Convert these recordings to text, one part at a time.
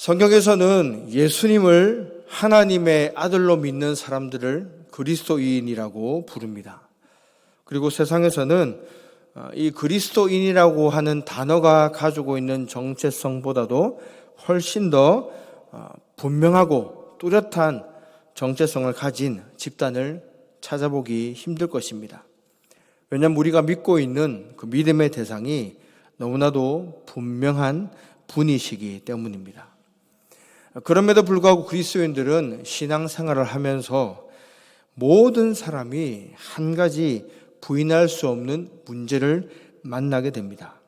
성경에서는 예수님을 하나님의 아들로 믿는 사람들을 그리스도인이라고 부릅니다. 그리고 세상에서는 이 그리스도인이라고 하는 단어가 가지고 있는 정체성보다도 훨씬 더 분명하고 뚜렷한 정체성을 가진 집단을 찾아보기 힘들 것입니다. 왜냐하면 우리가 믿고 있는 그 믿음의 대상이 너무나도 분명한 분이시기 때문입니다. 그럼에도 불구하고 그리스도인들은 신앙생활을 하면서 모든 사람이 한 가지 부인할 수 없는 문제를 만나게 됩니다.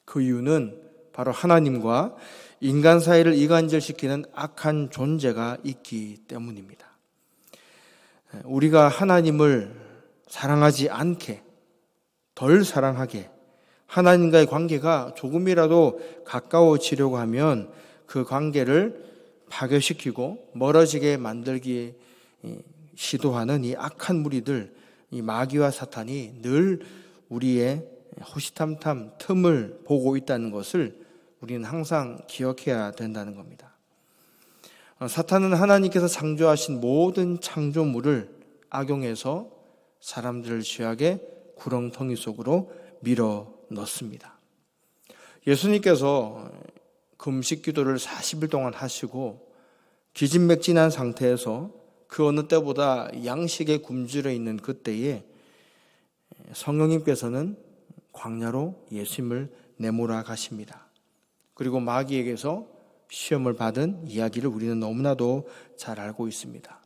그 이유는 바로 하나님과 인간 사이를 이간질시키는 악한 존재가 있기 때문입니다. 우리가 하나님을 사랑하지 않게, 덜 사랑하게, 하나님과의 관계가 조금이라도 가까워지려고 하면 그 관계를 파괴시키고 멀어지게 만들기 시도하는 이 악한 무리들, 이 마귀와 사탄이 늘 우리의 호시탐탐 틈을 보고 있다는 것을 우리는 항상 기억해야 된다는 겁니다. 사탄은 하나님께서 창조하신 모든 창조물을 악용해서 사람들을 죄악의 구렁텅이 속으로 밀어 넣습니다. 예수님께서 금식 기도를 40일 동안 하시고 기진맥진한 상태에서 그 어느 때보다 양식에 굶주려 있는 그때에 성령님께서는 광야로 예수님을 내몰아 가십니다. 그리고 마귀에게서 시험을 받은 이야기를 우리는 너무나도 잘 알고 있습니다.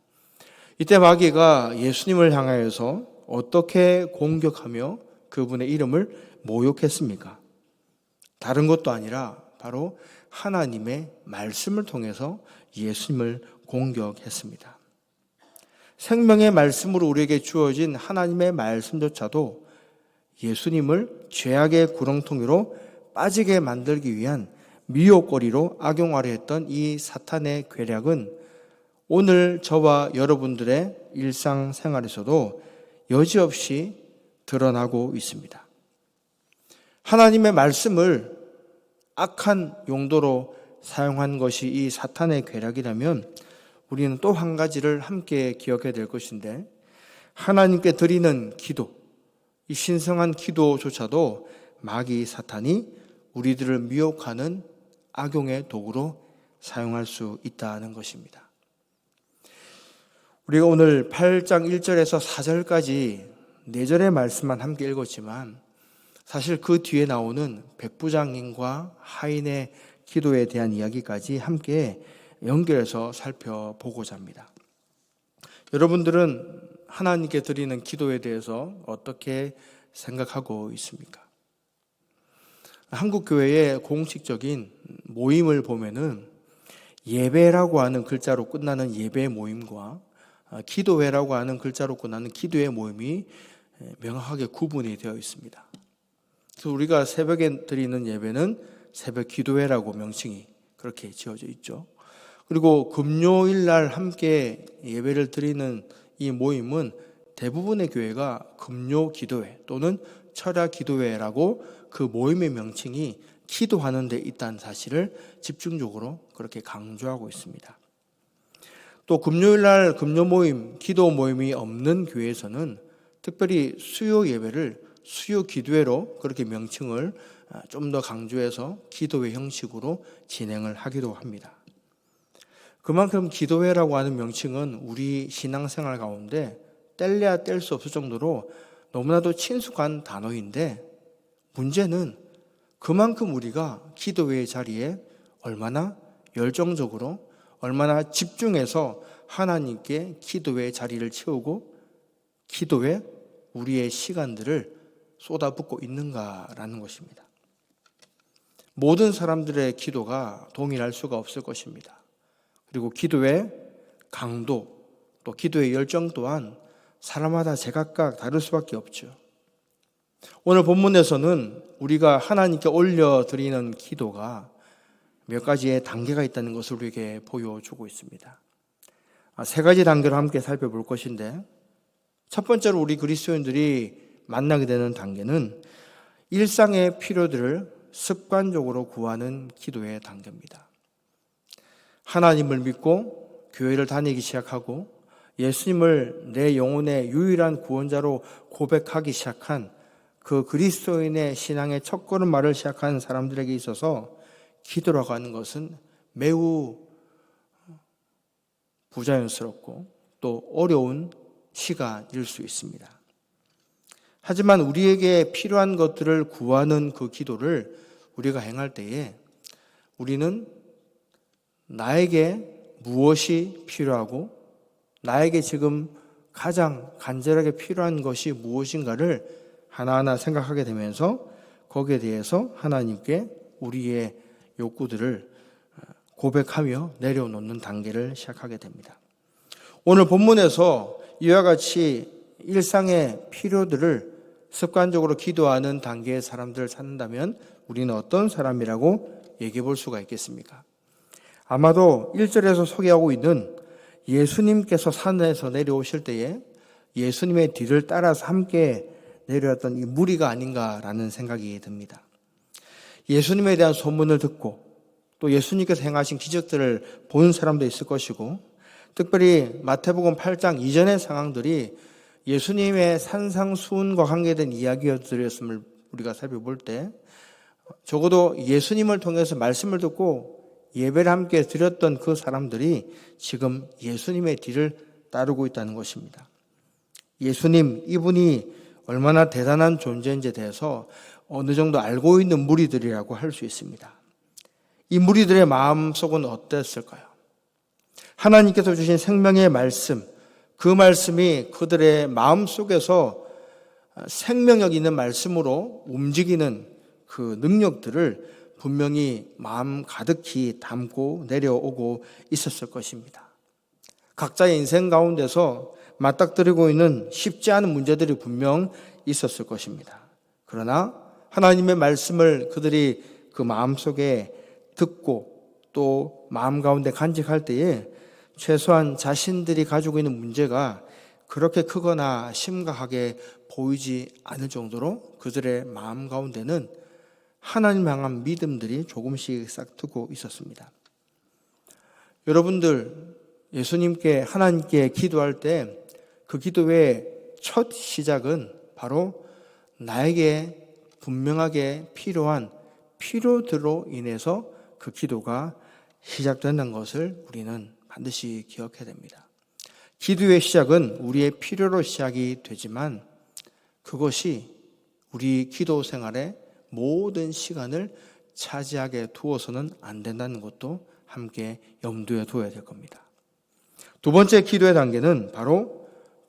이때 마귀가 예수님을 향하여서 어떻게 공격하며 그분의 이름을 모욕했습니까? 다른 것도 아니라 바로 하나님의 말씀을 통해서 예수님을 공격했습니다. 생명의 말씀으로 우리에게 주어진 하나님의 말씀조차도 예수님을 죄악의 구렁텅이로 빠지게 만들기 위한 미혹거리로 악용하려 했던 이 사탄의 괴략은 오늘 저와 여러분들의 일상생활에서도 여지없이 드러나고 있습니다. 하나님의 말씀을 악한 용도로 사용한 것이 이 사탄의 괴략이라면 우리는 또 한 가지를 함께 기억해야 될 것인데, 하나님께 드리는 기도, 이 신성한 기도조차도 마귀 사탄이 우리들을 미혹하는 악용의 도구로 사용할 수 있다는 것입니다. 우리가 오늘 8장 1절에서 4절까지 4절의 말씀만 함께 읽었지만 사실 그 뒤에 나오는 백부장님과 하인의 기도에 대한 이야기까지 함께 연결해서 살펴보고자 합니다. 여러분들은 하나님께 드리는 기도에 대해서 어떻게 생각하고 있습니까? 한국 교회의 공식적인 모임을 보면은 예배라고 하는 글자로 끝나는 예배 모임과 기도회라고 하는 글자로 끝나는 기도회 모임이 명확하게 구분이 되어 있습니다. 그래서 우리가 새벽에 드리는 예배는 새벽 기도회라고 명칭이 그렇게 지어져 있죠. 그리고 금요일 날 함께 예배를 드리는 이 모임은 대부분의 교회가 금요 기도회 또는 철야 기도회라고 그 모임의 명칭이 기도하는 데 있다는 사실을 집중적으로 그렇게 강조하고 있습니다. 또 금요일 날 금요 모임, 기도 모임이 없는 교회에서는 특별히 수요 예배를 수요 기도회로 그렇게 명칭을 좀 더 강조해서 기도회 형식으로 진행을 하기도 합니다. 그만큼 기도회라고 하는 명칭은 우리 신앙생활 가운데 뗄래야 뗄 수 없을 정도로 너무나도 친숙한 단어인데, 문제는 그만큼 우리가 기도회의 자리에 얼마나 열정적으로, 얼마나 집중해서 하나님께 기도회의 자리를 채우고 기도에 우리의 시간들을 쏟아붓고 있는가라는 것입니다. 모든 사람들의 기도가 동일할 수가 없을 것입니다. 그리고 기도의 강도, 또 기도의 열정 또한 사람마다 제각각 다를 수밖에 없죠. 오늘 본문에서는 우리가 하나님께 올려드리는 기도가 몇 가지의 단계가 있다는 것을 우리에게 보여주고 있습니다. 3가지 단계로 함께 살펴볼 것인데, 첫 번째로 우리 그리스도인들이 만나게 되는 단계는 일상의 필요들을 습관적으로 구하는 기도의 단계입니다. 하나님을 믿고 교회를 다니기 시작하고 예수님을 내 영혼의 유일한 구원자로 고백하기 시작한 그 그리스도인의 신앙의 첫걸음마를 시작한 사람들에게 있어서 기도라고 하는 것은 매우 부자연스럽고 또 어려운 시간일 수 있습니다. 하지만 우리에게 필요한 것들을 구하는 그 기도를 우리가 행할 때에 우리는 나에게 무엇이 필요하고 나에게 지금 가장 간절하게 필요한 것이 무엇인가를 하나하나 생각하게 되면서 거기에 대해서 하나님께 우리의 욕구들을 고백하며 내려놓는 단계를 시작하게 됩니다. 오늘 본문에서 이와 같이 일상의 필요들을 습관적으로 기도하는 단계의 사람들을 찾는다면 우리는 어떤 사람이라고 얘기해 볼 수가 있겠습니까? 아마도 1절에서 소개하고 있는 예수님께서 산에서 내려오실 때에 예수님의 뒤를 따라서 함께 내려왔던 이 무리가 아닌가라는 생각이 듭니다. 예수님에 대한 소문을 듣고 또 예수님께서 행하신 기적들을 본 사람도 있을 것이고 특별히 마태복음 8장 이전의 상황들이 예수님의 산상수훈과 관계된 이야기들이었음을 우리가 살펴볼 때 적어도 예수님을 통해서 말씀을 듣고 예배를 함께 드렸던 그 사람들이 지금 예수님의 뒤를 따르고 있다는 것입니다. 예수님, 이분이 얼마나 대단한 존재인지에 대해서 어느 정도 알고 있는 무리들이라고 할 수 있습니다. 이 무리들의 마음속은 어땠을까요? 하나님께서 주신 생명의 말씀, 그 말씀이 그들의 마음속에서 생명력 있는 말씀으로 움직이는 그 능력들을 분명히 마음 가득히 담고 내려오고 있었을 것입니다. 각자의 인생 가운데서 맞닥뜨리고 있는 쉽지 않은 문제들이 분명 있었을 것입니다. 그러나 하나님의 말씀을 그들이 그 마음속에 듣고 또 마음 가운데 간직할 때에 최소한 자신들이 가지고 있는 문제가 그렇게 크거나 심각하게 보이지 않을 정도로 그들의 마음 가운데는 하나님 향한 믿음들이 조금씩 싹트고 있었습니다. 여러분들 예수님께 하나님께 기도할 때 그 기도의 첫 시작은 바로 나에게 분명하게 필요한 필요들로 인해서 그 기도가 시작된다는 것을 우리는 반드시 기억해야 됩니다. 기도의 시작은 우리의 필요로 시작이 되지만 그것이 우리 기도 생활의 모든 시간을 차지하게 두어서는 안 된다는 것도 함께 염두에 둬야 될 겁니다. 두 번째 기도의 단계는 바로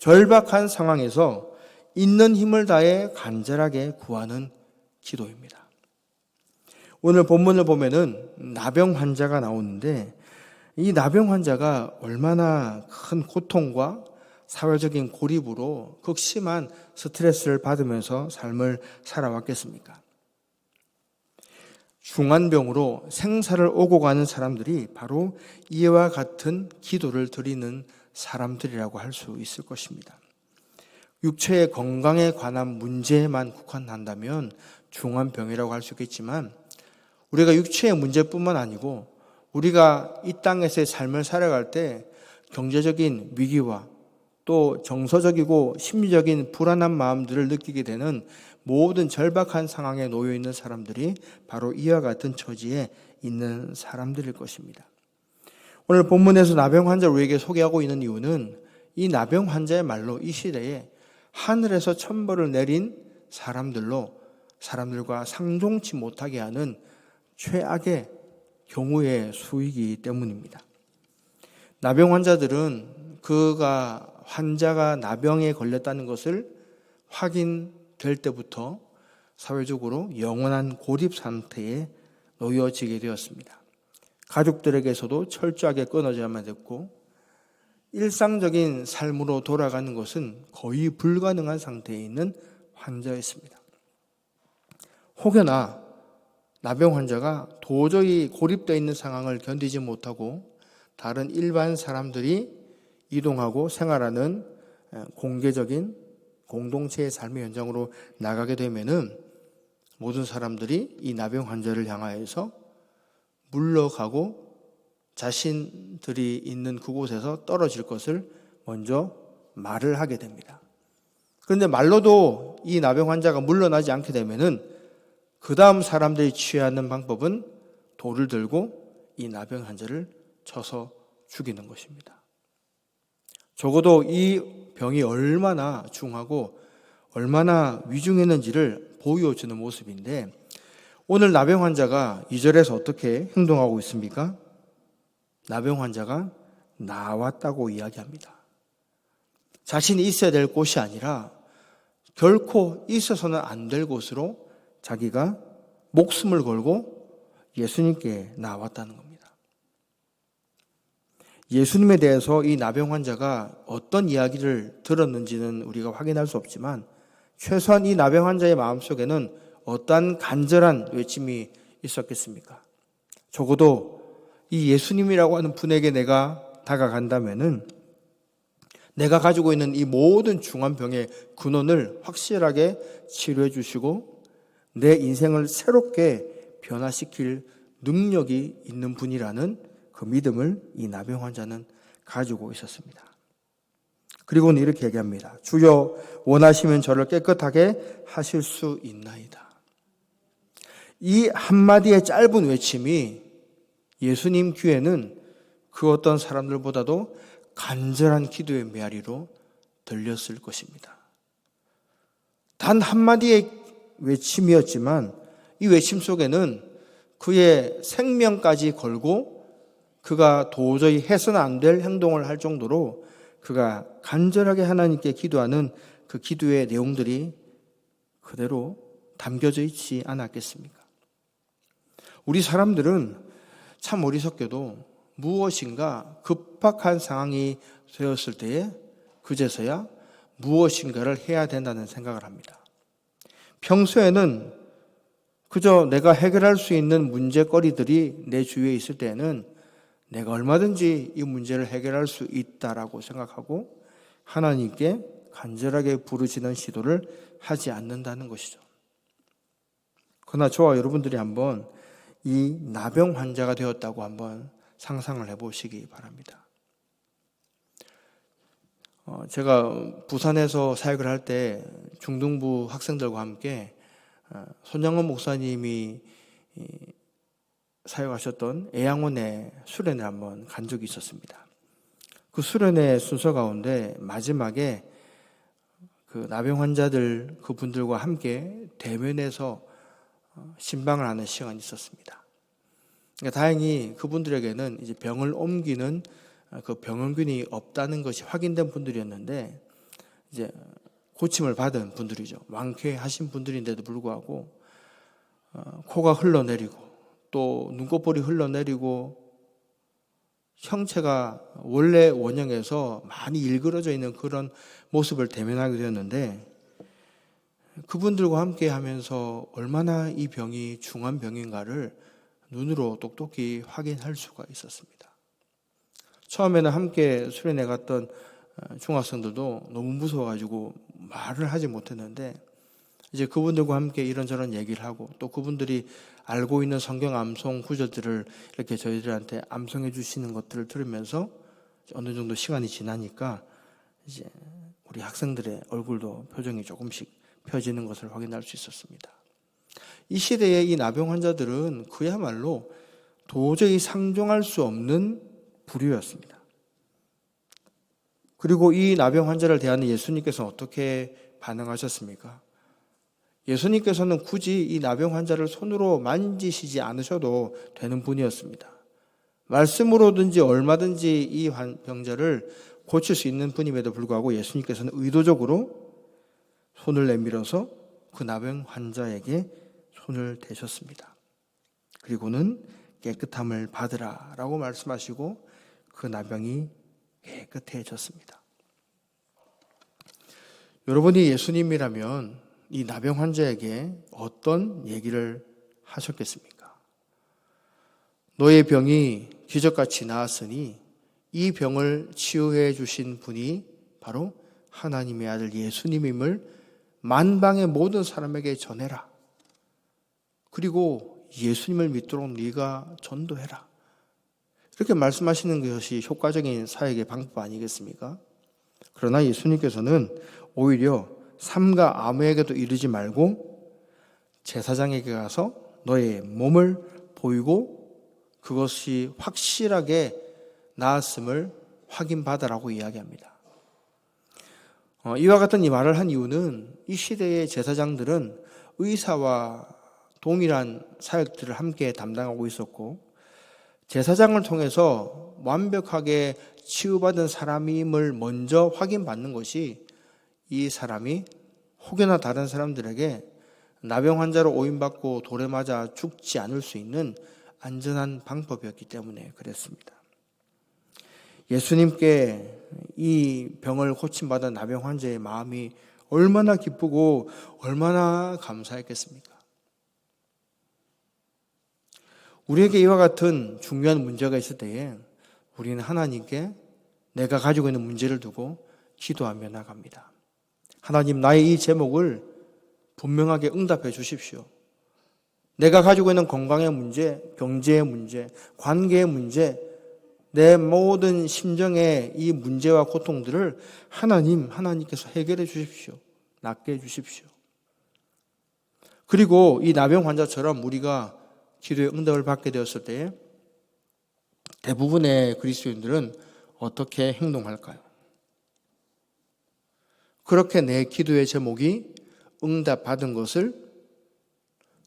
절박한 상황에서 있는 힘을 다해 간절하게 구하는 기도입니다. 오늘 본문을 보면은 나병 환자가 나오는데 이 나병 환자가 얼마나 큰 고통과 사회적인 고립으로 극심한 스트레스를 받으면서 삶을 살아왔겠습니까? 중환병으로 생사를 오고 가는 사람들이 바로 이와 같은 기도를 드리는 사람들이라고 할 수 있을 것입니다. 육체의 건강에 관한 문제에만 국한한다면 중환병이라고 할 수 있겠지만 우리가 육체의 문제뿐만 아니고 우리가 이 땅에서의 삶을 살아갈 때 경제적인 위기와 또 정서적이고 심리적인 불안한 마음들을 느끼게 되는 모든 절박한 상황에 놓여 있는 사람들이 바로 이와 같은 처지에 있는 사람들일 것입니다. 오늘 본문에서 나병 환자를 우리에게 소개하고 있는 이유는 이 나병 환자의 말로 이 시대에 하늘에서 천벌을 내린 사람들과 상종치 못하게 하는 최악의 경우의 수이기 때문입니다. 나병 환자들은 환자가 나병에 걸렸다는 것을 확인될 때부터 사회적으로 영원한 고립 상태에 놓여지게 되었습니다. 가족들에게서도 철저하게 끊어져야만 됐고 일상적인 삶으로 돌아가는 것은 거의 불가능한 상태에 있는 환자였습니다. 혹여나 나병 환자가 도저히 고립되어 있는 상황을 견디지 못하고 다른 일반 사람들이 이동하고 생활하는 공개적인 공동체의 삶의 현장으로 나가게 되면은 모든 사람들이 이 나병 환자를 향하여서 물러가고 자신들이 있는 그곳에서 떨어질 것을 먼저 말을 하게 됩니다. 그런데 말로도 이 나병 환자가 물러나지 않게 되면은 그 다음 사람들이 취하는 방법은 돌을 들고 이 나병 환자를 쳐서 죽이는 것입니다. 적어도 이 병이 얼마나 중하고 얼마나 위중했는지를 보여주는 모습인데, 오늘 나병 환자가 2절에서 어떻게 행동하고 있습니까? 나병 환자가 나왔다고 이야기합니다. 자신이 있어야 될 곳이 아니라 결코 있어서는 안 될 곳으로 자기가 목숨을 걸고 예수님께 나왔다는 겁니다. 예수님에 대해서 이 나병 환자가 어떤 이야기를 들었는지는 우리가 확인할 수 없지만, 최소한 이 나병 환자의 마음속에는 어떠한 간절한 외침이 있었겠습니까? 적어도 이 예수님이라고 하는 분에게 내가 다가간다면은 내가 가지고 있는 이 모든 중한 병의 근원을 확실하게 치료해 주시고 내 인생을 새롭게 변화시킬 능력이 있는 분이라는 그 믿음을 이 나병 환자는 가지고 있었습니다. 그리고는 이렇게 얘기합니다. 주여, 원하시면 저를 깨끗하게 하실 수 있나이다. 이 한마디의 짧은 외침이 예수님 귀에는 그 어떤 사람들보다도 간절한 기도의 메아리로 들렸을 것입니다. 단 한마디의 외침이었지만 이 외침 속에는 그의 생명까지 걸고 그가 도저히 해서는 안 될 행동을 할 정도로 그가 간절하게 하나님께 기도하는 그 기도의 내용들이 그대로 담겨져 있지 않았겠습니까? 우리 사람들은 참 어리석게도 무엇인가 급박한 상황이 되었을 때에 그제서야 무엇인가를 해야 된다는 생각을 합니다. 평소에는 그저 내가 해결할 수 있는 문제거리들이 내 주위에 있을 때에는 내가 얼마든지 이 문제를 해결할 수 있다라고 생각하고 하나님께 간절하게 부르짖는 시도를 하지 않는다는 것이죠. 그러나 저와 여러분들이 한번 이 나병 환자가 되었다고 한번 상상을 해보시기 바랍니다. 제가 부산에서 사역을 할 때 중등부 학생들과 함께 손양원 목사님이 사역하셨던 애양원의 수련회 한번 간 적이 있었습니다. 그 수련회 순서 가운데 마지막에 그 나병 환자들 그분들과 함께 대면해서 신방을 하는 시간이 있었습니다. 그러니까 다행히 그분들에게는 이제 병을 옮기는 그 병원균이 없다는 것이 확인된 분들이었는데 이제 고침을 받은 분들이죠. 완쾌하신 분들인데도 불구하고 코가 흘러내리고 또 눈꺼풀이 흘러내리고 형체가 원래 원형에서 많이 일그러져 있는 그런 모습을 대면하게 되었는데 그분들과 함께 하면서 얼마나 이 병이 중한 병인가를 눈으로 똑똑히 확인할 수가 있었습니다. 처음에는 함께 수련회 갔던 중학생들도 너무 무서워가지고 말을 하지 못했는데 이제 그분들과 함께 이런저런 얘기를 하고 또 그분들이 알고 있는 성경 암송 구절들을 이렇게 저희들한테 암송해 주시는 것들을 들으면서 어느 정도 시간이 지나니까 이제 우리 학생들의 얼굴도 표정이 조금씩 펴지는 것을 확인할 수 있었습니다. 이 시대의 이 나병 환자들은 그야말로 도저히 상종할 수 없는 부류였습니다. 그리고 이 나병 환자를 대하는 예수님께서는 어떻게 반응하셨습니까? 예수님께서는 굳이 이 나병 환자를 손으로 만지시지 않으셔도 되는 분이었습니다. 말씀으로든지 얼마든지 이 병자를 고칠 수 있는 분임에도 불구하고 예수님께서는 의도적으로 손을 내밀어서 그 나병 환자에게 손을 대셨습니다. 그리고는 깨끗함을 받으라 라고 말씀하시고 그 나병이 깨끗해졌습니다. 여러분이 예수님이라면 이 나병 환자에게 어떤 얘기를 하셨겠습니까? 너의 병이 기적같이 나았으니 이 병을 치유해 주신 분이 바로 하나님의 아들 예수님임을 만방의 모든 사람에게 전해라. 그리고 예수님을 믿도록 네가 전도해라. 이렇게 말씀하시는 것이 효과적인 사역의 방법 아니겠습니까? 그러나 예수님께서는 오히려 삼가 아무에게도 이르지 말고 제사장에게 가서 너의 몸을 보이고 그것이 확실하게 나았음을 확인받으라고 이야기합니다. 이와 같은 이 말을 한 이유는 이 시대의 제사장들은 의사와 동일한 사역들을 함께 담당하고 있었고 제사장을 통해서 완벽하게 치유받은 사람임을 먼저 확인받는 것이 이 사람이 혹여나 다른 사람들에게 나병 환자로 오인받고 돌에 맞아 죽지 않을 수 있는 안전한 방법이었기 때문에 그랬습니다. 예수님께 이 병을 고침받은 나병 환자의 마음이 얼마나 기쁘고 얼마나 감사했겠습니까? 우리에게 이와 같은 중요한 문제가 있을 때에 우리는 하나님께 내가 가지고 있는 문제를 두고 기도하며 나갑니다. 하나님, 나의 이 제목을 분명하게 응답해 주십시오. 내가 가지고 있는 건강의 문제, 경제의 문제, 관계의 문제, 내 모든 심정의 이 문제와 고통들을 하나님께서 해결해 주십시오. 낫게 해 주십시오. 그리고 이 나병 환자처럼 우리가 기도의 응답을 받게 되었을 때 대부분의 그리스도인들은 어떻게 행동할까요? 그렇게 내 기도의 제목이 응답받은 것을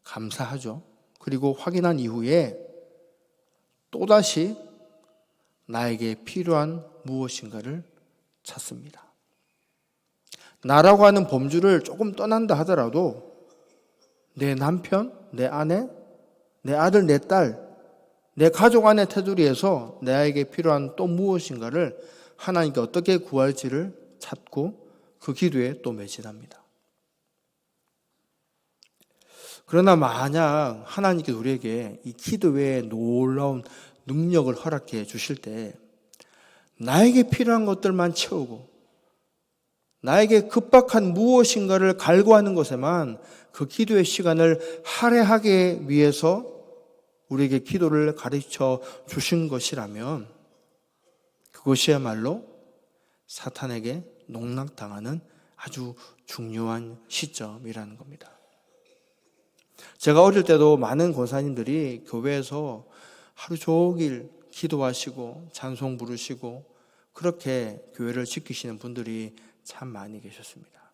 감사하죠. 그리고 확인한 이후에 또다시 나에게 필요한 무엇인가를 찾습니다. 나라고 하는 범주를 조금 떠난다 하더라도 내 남편, 내 아내, 내 아들, 내 딸, 내 가족 안의 테두리에서 나에게 필요한 또 무엇인가를 하나님께 어떻게 구할지를 찾고 그 기도에 또 매진합니다. 그러나 만약 하나님께서 우리에게 이 기도의 놀라운 능력을 허락해 주실 때 나에게 필요한 것들만 채우고 나에게 급박한 무엇인가를 갈구하는 것에만 그 기도의 시간을 할애하기 위해서 우리에게 기도를 가르쳐 주신 것이라면 그것이야말로 사탄에게 농락당하는 아주 중요한 시점이라는 겁니다. 제가 어릴 때도 많은 권사님들이 교회에서 하루 종일 기도하시고 찬송 부르시고 그렇게 교회를 지키시는 분들이 참 많이 계셨습니다.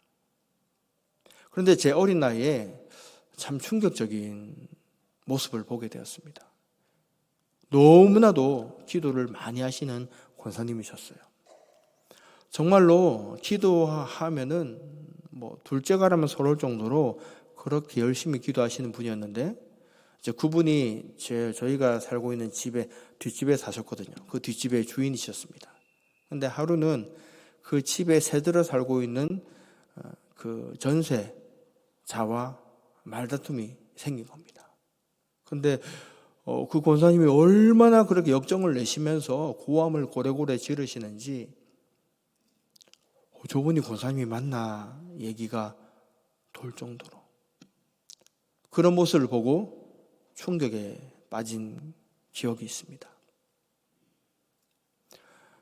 그런데 제 어린 나이에 참 충격적인 모습을 보게 되었습니다. 너무나도 기도를 많이 하시는 권사님이셨어요. 정말로 기도하면은 둘째가라면 서러울 정도로 그렇게 열심히 기도하시는 분이었는데 이제 그분이 저희가 살고 있는 집에 뒷집에 사셨거든요. 그 뒷집의 주인이셨습니다. 근데 하루는 그 집에 새들어 살고 있는 그 전세자와 말다툼이 생긴 겁니다. 근데 그 권사님이 얼마나 그렇게 역정을 내시면서 고함을 고래고래 지르시는지 저분이 권사님이 맞나 얘기가 돌 정도로 그런 모습을 보고 충격에 빠진 기억이 있습니다.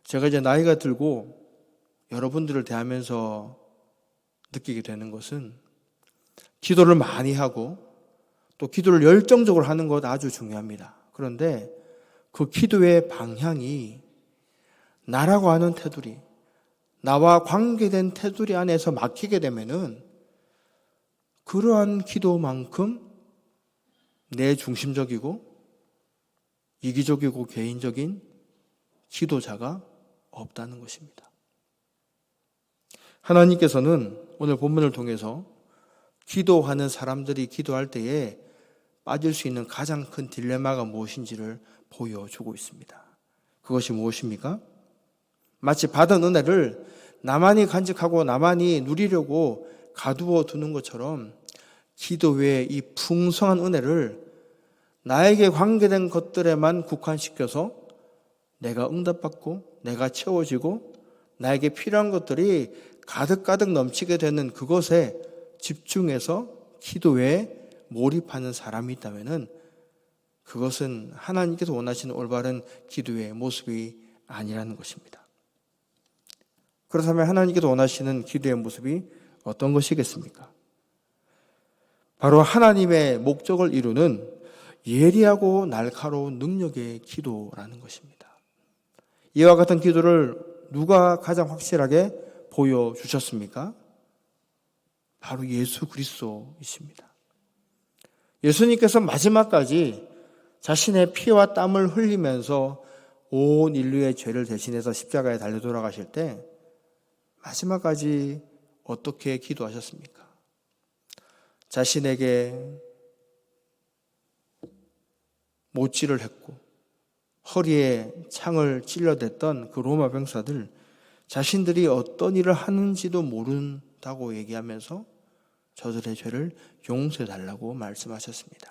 제가 이제 나이가 들고 여러분들을 대하면서 느끼게 되는 것은 기도를 많이 하고 또 기도를 열정적으로 하는 것 아주 중요합니다. 그런데 그 기도의 방향이 나라고 하는 테두리, 나와 관계된 테두리 안에서 막히게 되면은 그러한 기도만큼 내 중심적이고 이기적이고 개인적인 기도자가 없다는 것입니다. 하나님께서는 오늘 본문을 통해서 기도하는 사람들이 기도할 때에 빠질 수 있는 가장 큰 딜레마가 무엇인지를 보여주고 있습니다. 그것이 무엇입니까? 마치 받은 은혜를 나만이 간직하고 나만이 누리려고 가두어 두는 것처럼 기도 외에 이 풍성한 은혜를 나에게 관계된 것들에만 국한시켜서 내가 응답받고 내가 채워지고 나에게 필요한 것들이 가득가득 넘치게 되는 그것에 집중해서 기도에 몰입하는 사람이 있다면 그것은 하나님께서 원하시는 올바른 기도의 모습이 아니라는 것입니다. 그렇다면 하나님께서 원하시는 기도의 모습이 어떤 것이겠습니까? 바로 하나님의 목적을 이루는 예리하고 날카로운 능력의 기도라는 것입니다. 이와 같은 기도를 누가 가장 확실하게 보여주셨습니까? 바로 예수 그리스도이십니다. 예수님께서 마지막까지 자신의 피와 땀을 흘리면서 온 인류의 죄를 대신해서 십자가에 달려 돌아가실 때 마지막까지 어떻게 기도하셨습니까? 자신에게 못질을 했고 허리에 창을 찔러댔던 그 로마 병사들, 자신들이 어떤 일을 하는지도 모른다고 얘기하면서 저들의 죄를 용서해달라고 말씀하셨습니다.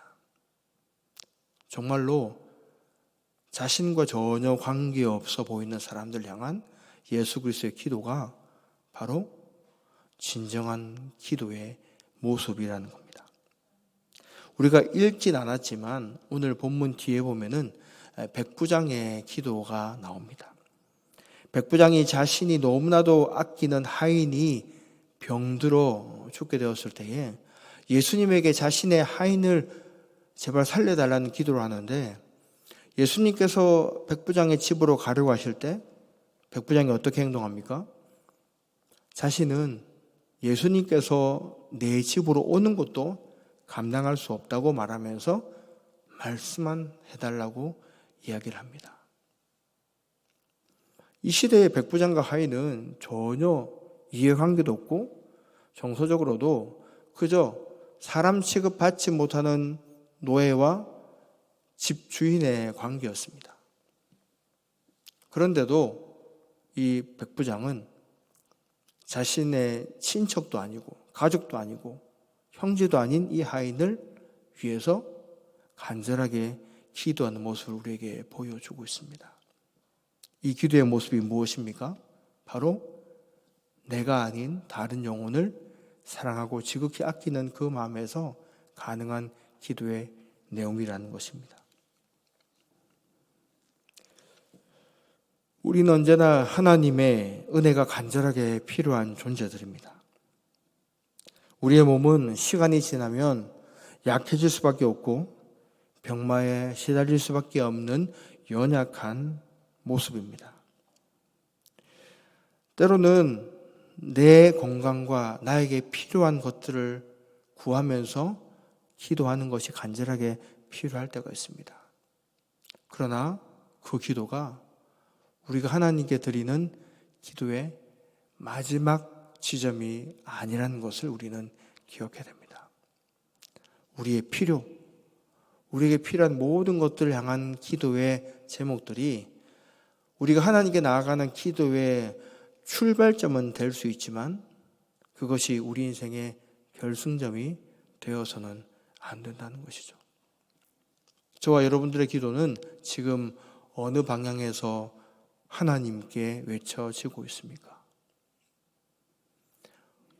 정말로 자신과 전혀 관계없어 보이는 사람들 향한 예수 그리스도의 기도가 바로 진정한 기도의 모습이라는 겁니다. 우리가 읽진 않았지만 오늘 본문 뒤에 보면은 백부장의 기도가 나옵니다. 백부장이 자신이 너무나도 아끼는 하인이 병들어 죽게 되었을 때에 예수님에게 자신의 하인을 제발 살려달라는 기도를 하는데, 예수님께서 백부장의 집으로 가려고 하실 때 백부장이 어떻게 행동합니까? 자신은 예수님께서 내 집으로 오는 것도 감당할 수 없다고 말하면서 말씀만 해달라고 이야기를 합니다. 이 시대의 백부장과 하인은 전혀 이해관계도 없고 정서적으로도 그저 사람 취급받지 못하는 노예와 집주인의 관계였습니다. 그런데도 이 백부장은 자신의 친척도 아니고 가족도 아니고 형제도 아닌 이 하인을 위해서 간절하게 기도하는 모습을 우리에게 보여주고 있습니다. 이 기도의 모습이 무엇입니까? 바로 내가 아닌 다른 영혼을 사랑하고 지극히 아끼는 그 마음에서 가능한 기도의 내용이라는 것입니다. 우리는 언제나 하나님의 은혜가 간절하게 필요한 존재들입니다. 우리의 몸은 시간이 지나면 약해질 수밖에 없고 병마에 시달릴 수밖에 없는 연약한 모습입니다. 때로는 내 건강과 나에게 필요한 것들을 구하면서 기도하는 것이 간절하게 필요할 때가 있습니다. 그러나 그 기도가 우리가 하나님께 드리는 기도의 마지막 지점이 아니라는 것을 우리는 기억해야 됩니다. 우리의 필요, 우리에게 필요한 모든 것들을 향한 기도의 제목들이 우리가 하나님께 나아가는 기도의 출발점은 될 수 있지만 그것이 우리 인생의 결승점이 되어서는 안 된다는 것이죠. 저와 여러분들의 기도는 지금 어느 방향에서 하나님께 외쳐지고 있습니까?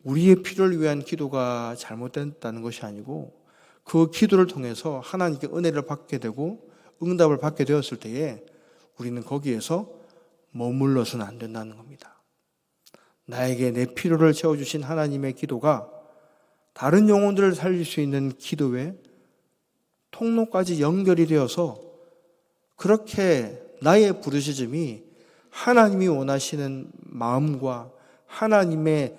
우리의 필요를 위한 기도가 잘못됐다는 것이 아니고 그 기도를 통해서 하나님께 은혜를 받게 되고 응답을 받게 되었을 때에 우리는 거기에서 머물러서는 안 된다는 겁니다. 나에게 내 필요를 채워주신 하나님의 기도가 다른 영혼들을 살릴 수 있는 기도의 통로까지 연결이 되어서 그렇게 나의 부르짖음이 하나님이 원하시는 마음과 하나님의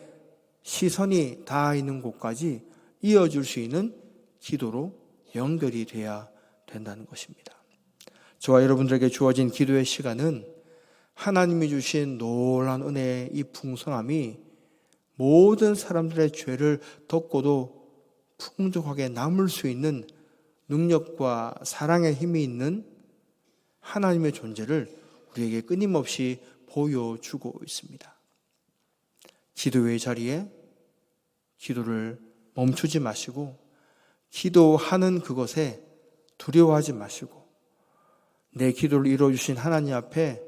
시선이 닿아 있는 곳까지 이어줄 수 있는 기도로 연결이 돼야 된다는 것입니다. 저와 여러분들에게 주어진 기도의 시간은 하나님이 주신 놀라운 은혜의 이 풍성함이 모든 사람들의 죄를 덮고도 풍족하게 남을 수 있는 능력과 사랑의 힘이 있는 하나님의 존재를 우리에게 끊임없이 보여주고 있습니다. 기도의 자리에 기도를 멈추지 마시고 기도하는 그것에 두려워하지 마시고 내 기도를 이루어주신 하나님 앞에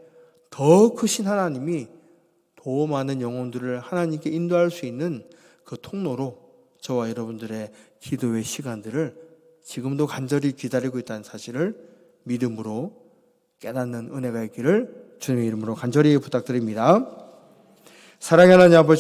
더 크신 하나님이 더 많은 영혼들을 하나님께 인도할 수 있는 그 통로로 저와 여러분들의 기도의 시간들을 지금도 간절히 기다리고 있다는 사실을 믿음으로 깨닫는 은혜가 있기를 주님의 이름으로 간절히 부탁드립니다. 사랑하는 아버지,